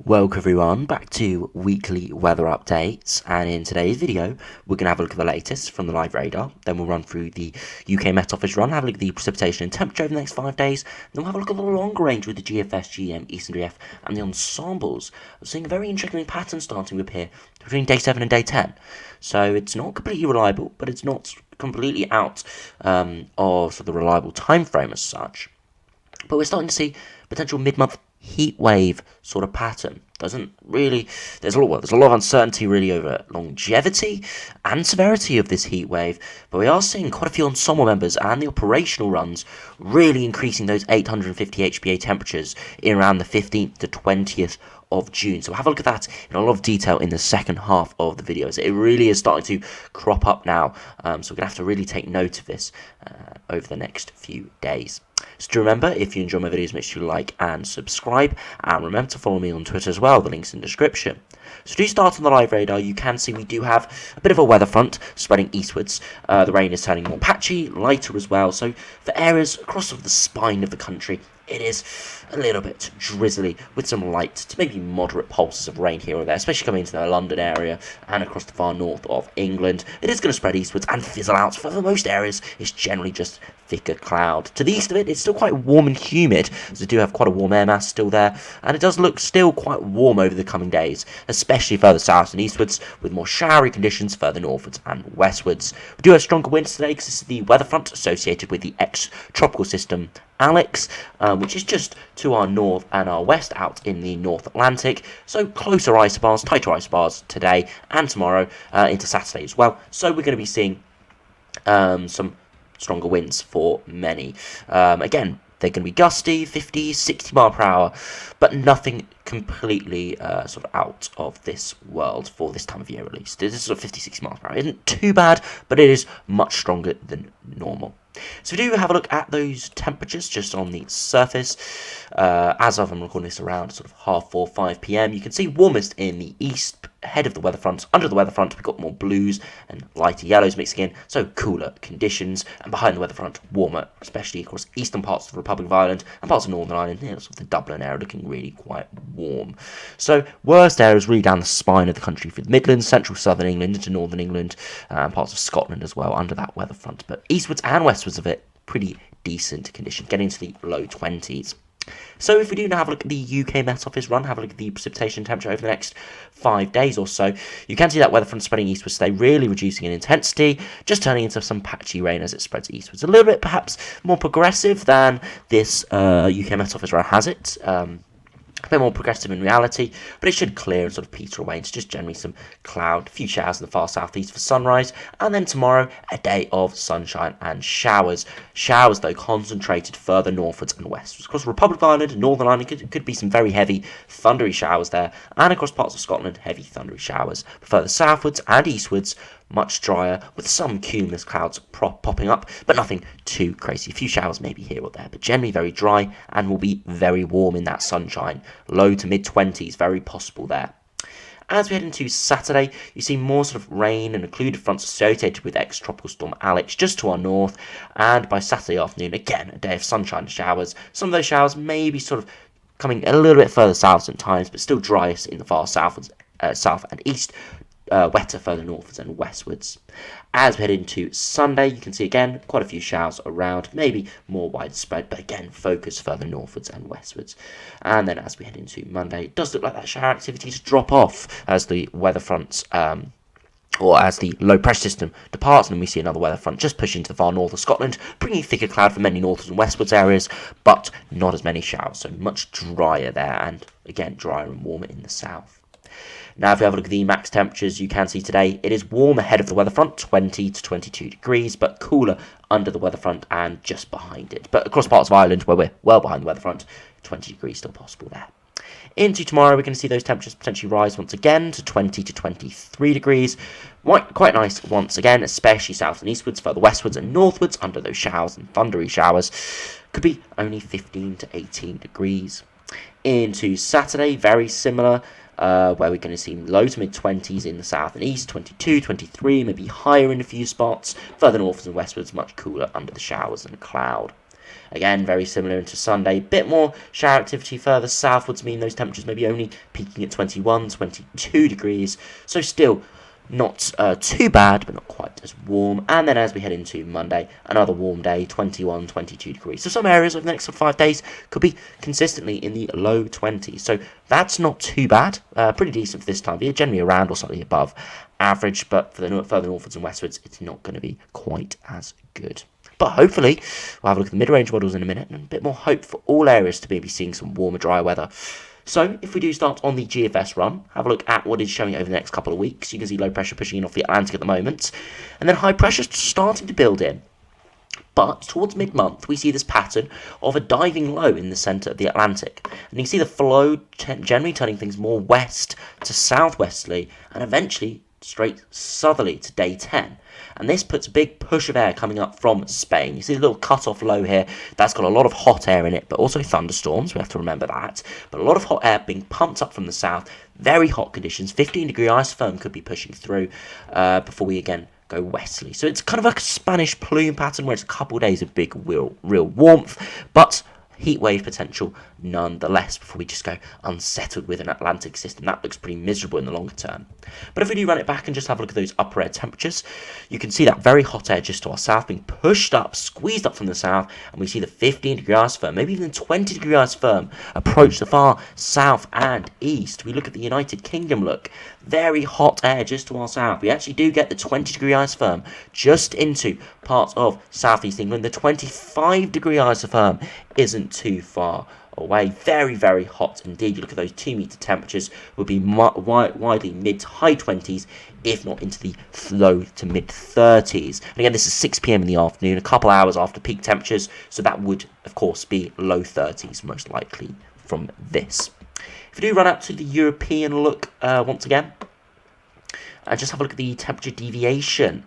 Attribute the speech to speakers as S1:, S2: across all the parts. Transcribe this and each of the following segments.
S1: Welcome everyone back to weekly weather updates, and in today's video we're going to have a look at the latest from the live radar. Then we'll run through the UKMO Office Run, have a look at the precipitation and temperature over the next 5 days. Then we'll have a look at the longer range with the GFS, GM, ECMWF and the ensembles. We're seeing a very interesting pattern starting to appear between day 7 and day 10. So it's not completely reliable, but it's not completely out of the reliable time frame as such. But we're starting to see potential mid-month heat wave sort of pattern. There's a lot of uncertainty really over longevity and severity of this heat wave, but we are seeing quite a few ensemble members and the operational runs really increasing those 850 HPA temperatures in around the 15th to 20th of June. So we'll have a look at that in a lot of detail in the second half of the video. So it really is starting to crop up now, so we're going to have to really take note of this over the next few days. So do remember, if you enjoy my videos, make sure you like and subscribe, and remember to follow me on Twitter as well, the link's in the description. So to start on the live radar, you can see we do have a bit of a weather front spreading eastwards. The rain is turning more patchy, lighter as well, so for areas across the spine of the country, it is a little bit drizzly with some light to maybe moderate pulses of rain here or there, especially coming into the London area and across the far north of England. It is going to spread eastwards and fizzle out. For most areas, it's generally just thicker cloud. To the east of it, it's still quite warm and humid, as we do have quite a warm air mass still there, and it does look still quite warm over the coming days, especially further south and eastwards, with more showery conditions further northwards and westwards. We do have stronger winds today because this is the weather front associated with the ex-tropical system Alex, which is just to our north and our west out in the North Atlantic, so closer isobars, tighter isobars today and tomorrow into Saturday as well. So we're going to be seeing some stronger winds for many. Again, they're going to be gusty, 50, 60 mile per hour, but nothing completely out of this world for this time of year at least. This is 50, 60 miles per hour. It isn't too bad, but it is much stronger than normal. So we do have a look at those temperatures just on the surface. As of I'm recording this around 4:30, 5 p.m, you can see warmest in the east, ahead of the weather front. Under the weather front, we've got more blues and lighter yellows mixing in, so cooler conditions. And behind the weather front, warmer, especially across eastern parts of the Republic of Ireland and parts of Northern Ireland, the Dublin area, looking really quite warm. So worst areas really down the spine of the country for the Midlands, central southern England into northern England, and parts of Scotland as well under that weather front. But eastwards and westwards of it, pretty decent condition, getting into the low 20s. So if we do now have a look at the UK Met Office run, have a look at the precipitation temperature over the next 5 days or so, you can see that weather front spreading eastwards today, really reducing in intensity, just turning into some patchy rain as it spreads eastwards. A little bit perhaps more progressive than this UK Met Office run has it. A bit more progressive in reality, but it should clear and peter away into just generally some cloud, a few showers in the far southeast for sunrise, and then tomorrow a day of sunshine and showers. Showers though concentrated further northwards and westwards. Across the Republic of Ireland and Northern Ireland could be some very heavy thundery showers there, and across parts of Scotland heavy thundery showers. But further southwards and eastwards, much drier, with some cumulus clouds popping up, but nothing too crazy. A few showers maybe here or there, but generally very dry and will be very warm in that sunshine. Low to mid-20s, very possible there. As we head into Saturday, you see more rain and occluded fronts associated with ex-tropical storm Alex just to our north, and by Saturday afternoon, again, a day of sunshine and showers. Some of those showers may be coming a little bit further south at times, but still driest in the far south and east. Wetter further northwards and westwards. As we head into Sunday, you can see again quite a few showers around, maybe more widespread, but again focus further northwards and westwards. And then as we head into Monday, it does look like that shower activity to drop off as the weather fronts or as the low pressure system departs, and we see another weather front just push into the far north of Scotland, bringing thicker cloud for many northwards and westwards areas, but not as many showers, so much drier there, and again drier and warmer in the south. Now, if we have a look at the max temperatures, you can see today it is warm ahead of the weather front, 20 to 22 degrees, but cooler under the weather front and just behind it. But across parts of Ireland, where we're well behind the weather front, 20 degrees still possible there. Into tomorrow, we're going to see those temperatures potentially rise once again to 20 to 23 degrees. Quite nice once again, especially south and eastwards, further westwards and northwards under those showers and thundery showers. Could be only 15 to 18 degrees. Into Saturday, very similar. Where we're going to see low to mid-20s in the south and east, 22, 23, maybe higher in a few spots. Further northwards and westwards, much cooler under the showers and cloud. Again, very similar into Sunday. Bit more shower activity further southwards, mean those temperatures maybe only peaking at 21, 22 degrees. So still not too bad, but not quite as warm. And then as we head into Monday, another warm day, 21, 22 degrees. So some areas over the next 5 days could be consistently in the low 20s. So that's not too bad. Pretty decent for this time of year, generally around or slightly above average. But for the further northwards and westwards, it's not going to be quite as good. But hopefully, we'll have a look at the mid-range models in a minute, and a bit more hope for all areas to maybe seeing some warmer, drier weather. So, if we do start on the GFS run, have a look at what is showing over the next couple of weeks. You can see low pressure pushing in off the Atlantic at the moment, and then high pressure starting to build in. But towards mid-month, we see this pattern of a diving low in the centre of the Atlantic. And you can see the flow generally turning things more west to southwesterly, and eventually straight southerly to day 10. And this puts a big push of air coming up from Spain. You see the little cut-off low here. That's got a lot of hot air in it, but also thunderstorms. We have to remember that. But a lot of hot air being pumped up from the south. Very hot conditions. 15-degree isotherm could be pushing through before we again go westerly. So it's kind of like a Spanish plume pattern where it's a couple of days of big, real warmth, but heat wave potential nonetheless before we just go unsettled with an Atlantic system. That looks pretty miserable in the longer term. But if we do run it back and just have a look at those upper air temperatures, you can see that very hot air just to our south being pushed up, squeezed up from the south, and we see the 15-degree isotherm, maybe even the 20-degree isotherm approach the far south and east. We look at the United Kingdom, look, very hot air just to our south. We actually do get the 20-degree isotherm just into parts of southeast England. The 25-degree isotherm isn't too far away. Very, very hot indeed. You look at those 2-meter temperatures, would be widely mid to high 20s, if not into the low to mid 30s. And again, this is 6 p.m. in the afternoon, a couple hours after peak temperatures, so that would, of course, be low 30s most likely from this. If we do run out to the European look once again, and just have a look at the temperature deviation,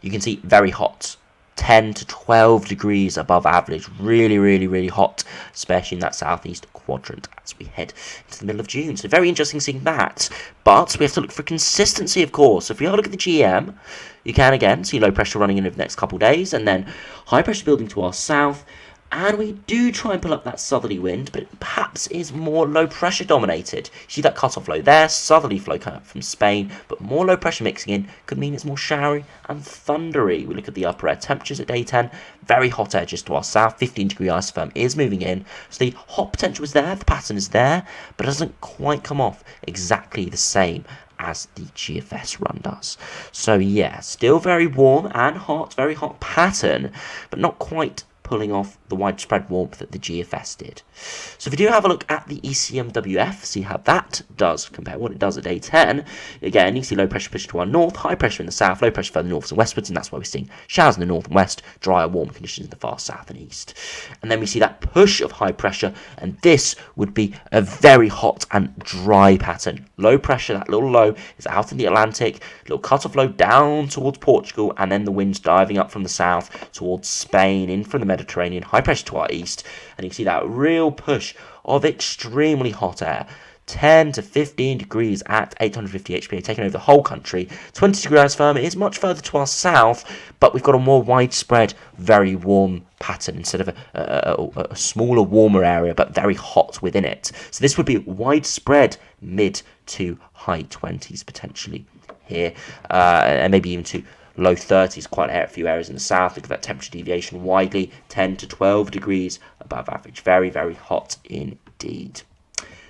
S1: you can see very hot. 10 to 12 degrees above average. Really hot, especially in that southeast quadrant as we head into the middle of June. So very interesting seeing that. But we have to look for consistency, of course. So if we have a look at the GM, you can again see low pressure running in over the next couple of days, and then high pressure building to our south. And we do try and pull up that southerly wind, but it perhaps is more low pressure dominated. You see that cut-off low there, southerly flow coming up from Spain, but more low pressure mixing in could mean it's more showery and thundery. We look at the upper air temperatures at day 10, very hot air just to our south, 15-degree isotherm is moving in. So the hot potential is there, the pattern is there, but it doesn't quite come off exactly the same as the GFS run does. So yeah, still very warm and hot, very hot pattern, but not quite pulling off the widespread warmth that the GFS did. So if we do have a look at the ECMWF, see how that does compare to what it does at day 10. Again, you see low pressure push to our north, high pressure in the south, low pressure further north and westwards, and that's why we're seeing showers in the north and west, drier, warm conditions in the far south and east. And then we see that push of high pressure, and this would be a very hot and dry pattern. Low pressure, that little low, is out in the Atlantic, little cut-off low down towards Portugal, and then the winds diving up from the south towards Spain, in from the Mediterranean, high pressure to our east, and you can see that real push of extremely hot air. 10 to 15 degrees at 850 HPA, taking over the whole country. 20 degrees isotherm, it is much further to our south, but we've got a more widespread, very warm pattern instead of a smaller, warmer area, but very hot within it. So this would be widespread mid to high 20s potentially here, and maybe even to low 30s, quite a few areas in the south. Look at that temperature deviation widely, 10 to 12 degrees above average. Very, very hot indeed.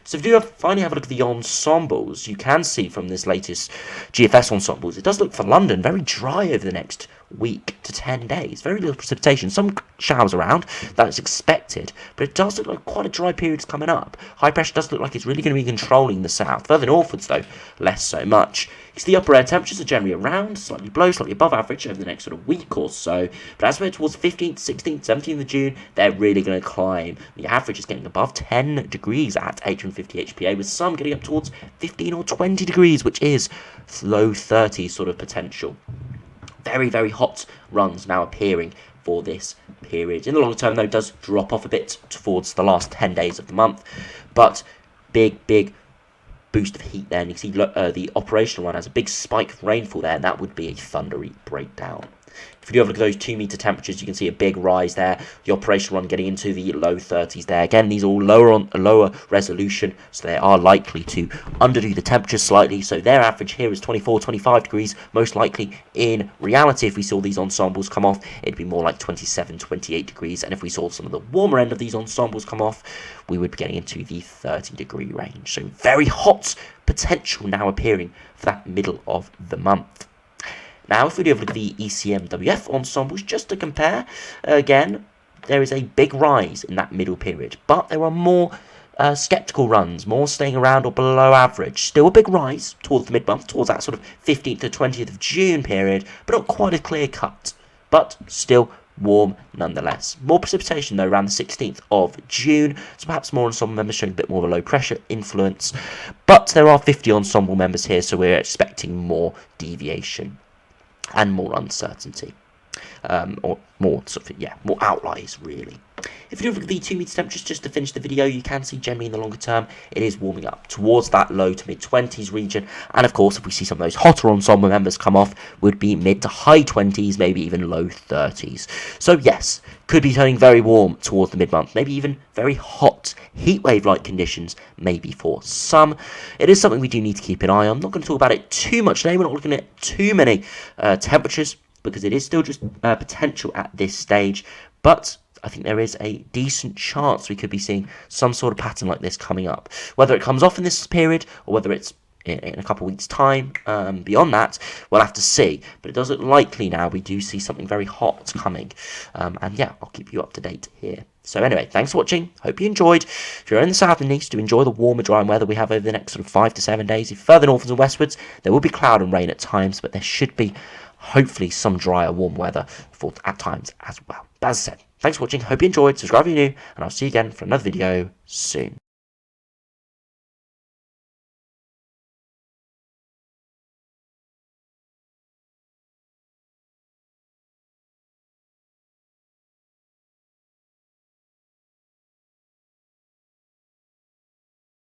S1: So if you do finally have a look at the ensembles, you can see from this latest GFS ensembles, it does look for London very dry over the next week to 10 days. Very little precipitation, some showers around, that is expected, but it does look like quite a dry period is coming up. High pressure does look like it's really going to be controlling the south. Further northwards though, less so much. Because the upper air temperatures are generally around, slightly below, slightly above average over the next sort of week or so, but as we head towards 15th, 16th, 17th of June, they're really going to climb. The average is getting above 10 degrees at 850 HPA, with some getting up towards 15 or 20 degrees, which is low 30s sort of potential. Very, very hot runs now appearing for this period. In the longer term, though, it does drop off a bit towards the last 10 days of the month, but big boost of heat there, and you see the operational run has a big spike of rainfall there, and that would be a thundery breakdown. If we do have a look at those 2-meter temperatures, you can see a big rise there. The operational run getting into the low 30s there. Again, these are all lower resolution, so they are likely to underdo the temperatures slightly. So their average here is 24, 25 degrees. Most likely, in reality, if we saw these ensembles come off, it'd be more like 27, 28 degrees. And if we saw some of the warmer end of these ensembles come off, we would be getting into the 30-degree range. So very hot potential now appearing for that middle of the month. Now, if we do have a look at the ECMWF ensembles, just to compare, again, there is a big rise in that middle period, but there are more sceptical runs, more staying around or below average. Still a big rise towards the mid-month, towards that sort of 15th to 20th of June period, but not quite as clear cut, but still warm nonetheless. More precipitation though around the 16th of June, so perhaps more ensemble members showing a bit more of a low pressure influence, but there are 50 ensemble members here, so we're expecting more deviation and more uncertainty, or more more outliers really. If you look at the 2-meter temperatures, just to finish the video, you can see generally in the longer term it is warming up towards that low to mid 20s region, and of course if we see some of those hotter ensemble members come off, would be mid to high 20s, maybe even low 30s. So yes, could be turning very warm towards the mid-month, maybe even very hot heatwave like conditions maybe for some. It is something we do need to keep an eye on. I'm not going to talk about it too much today. We're not looking at too many temperatures because it is still just potential at this stage, but I think there is a decent chance we could be seeing some sort of pattern like this coming up. Whether it comes off in this period or whether it's in a couple of weeks' time, beyond that, we'll have to see. But it does look likely now we do see something very hot coming. And yeah, I'll keep you up to date here. So anyway, thanks for watching. Hope you enjoyed. If you're in the south and east, do enjoy the warmer, dry weather we have over the next sort of 5 to 7 days. If further northwards and westwards, there will be cloud and rain at times, but there should be hopefully some drier, warm weather at times as well. But as I said, thanks for watching. Hope you enjoyed. Subscribe if you're new, and I'll see you again for another video soon.